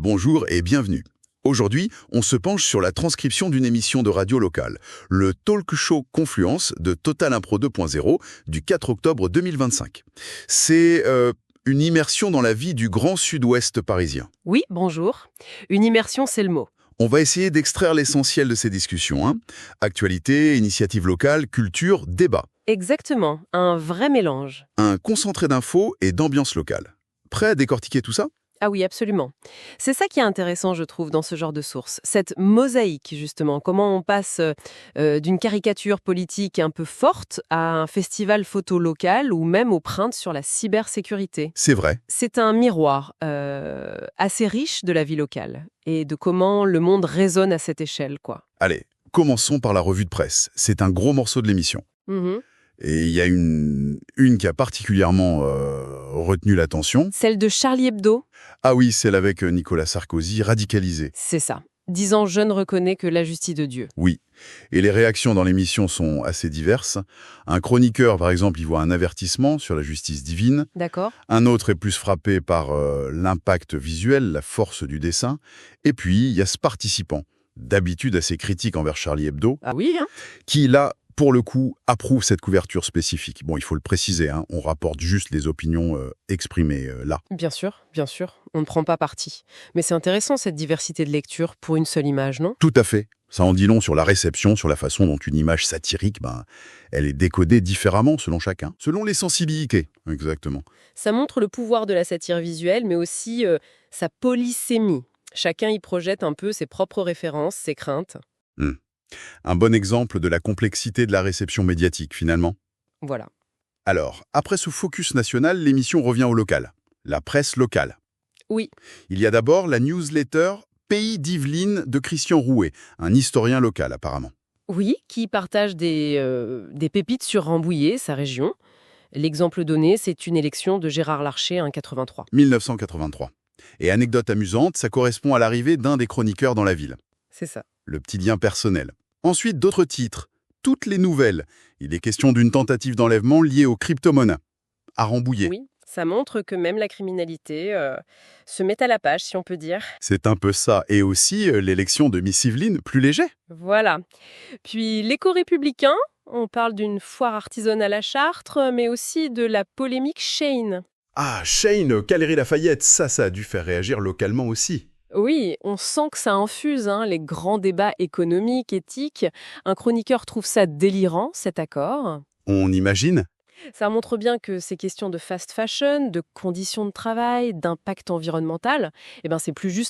Bonjour et bienvenue. Aujourd'hui, on se penche sur la transcription d'une émission de radio locale, le talk show Confluence de Total Impro 2.0 du 4 octobre 2025. C'est une immersion dans la vie du grand sud-ouest parisien. Oui, bonjour. Une immersion, c'est le mot. On va essayer d'extraire l'essentiel de ces discussions. Actualité, initiative locale, culture, débat. Exactement, un vrai mélange. Un concentré d'infos et d'ambiance locale. Prêt à décortiquer tout ça ? Ah oui, absolument. C'est ça qui est intéressant, je trouve, dans ce genre de source. Cette mosaïque, justement. Comment on passe d'une caricature politique un peu forte à un festival photo local ou même aux prints sur la cybersécurité. C'est vrai. C'est un miroir assez riche de la vie locale et de comment le monde résonne à cette échelle, quoi. Allez, commençons par la revue de presse. C'est un gros morceau de l'émission. Mhm. Et il y a une qui a particulièrement retenu l'attention. Celle de Charlie Hebdo. Ah oui, celle avec Nicolas Sarkozy, radicalisé. C'est ça. 10 ans jeune reconnaît que la justice de Dieu. Oui. Et les réactions dans l'émission sont assez diverses. Un chroniqueur, par exemple, y voit un avertissement sur la justice divine. D'accord. Un autre est plus frappé par l'impact visuel, la force du dessin. Et puis, il y a ce participant, d'habitude assez critique envers Charlie Hebdo, Ah oui, hein. qui, là, pour le coup, approuve cette couverture spécifique. Bon, il faut le préciser, on rapporte juste les opinions exprimées là. Bien sûr, on ne prend pas parti. Mais c'est intéressant cette diversité de lecture pour une seule image, non? Tout à fait. Ça en dit long sur la réception, sur la façon dont une image satirique, elle est décodée différemment selon chacun, selon les sensibilités. Exactement. Ça montre le pouvoir de la satire visuelle, mais aussi sa polysémie. Chacun y projette un peu ses propres références, ses craintes. Un bon exemple de la complexité de la réception médiatique, finalement. Voilà. Alors, après ce focus national, l'émission revient au local. La presse locale. Oui. Il y a d'abord la newsletter Pays d'Yvelines de Christian Rouet, un historien local apparemment. Oui, qui partage des pépites sur Rambouillet, sa région. L'exemple donné, c'est une élection de Gérard Larcher en 83. 1983. Et anecdote amusante, ça correspond à l'arrivée d'un des chroniqueurs dans la ville. C'est ça. Le petit lien personnel. Ensuite, d'autres titres. Toutes les nouvelles. Il est question d'une tentative d'enlèvement liée aux crypto-monnaies. À Rambouillet. Oui, ça montre que même la criminalité se met à la page, si on peut dire. C'est un peu ça. Et aussi l'élection de Miss Yveline, plus léger. Voilà. Puis l'éco-républicain, on parle d'une foire artisanale à Chartres, mais aussi de la polémique Shein. Ah, Shane, Galerie Lafayette, ça a dû faire réagir localement aussi. Oui, on sent que ça infuse les grands débats économiques, éthiques. Un chroniqueur trouve ça délirant, cet accord. On imagine. Ça montre bien que ces questions de fast fashion, de conditions de travail, d'impact environnemental, c'est plus juste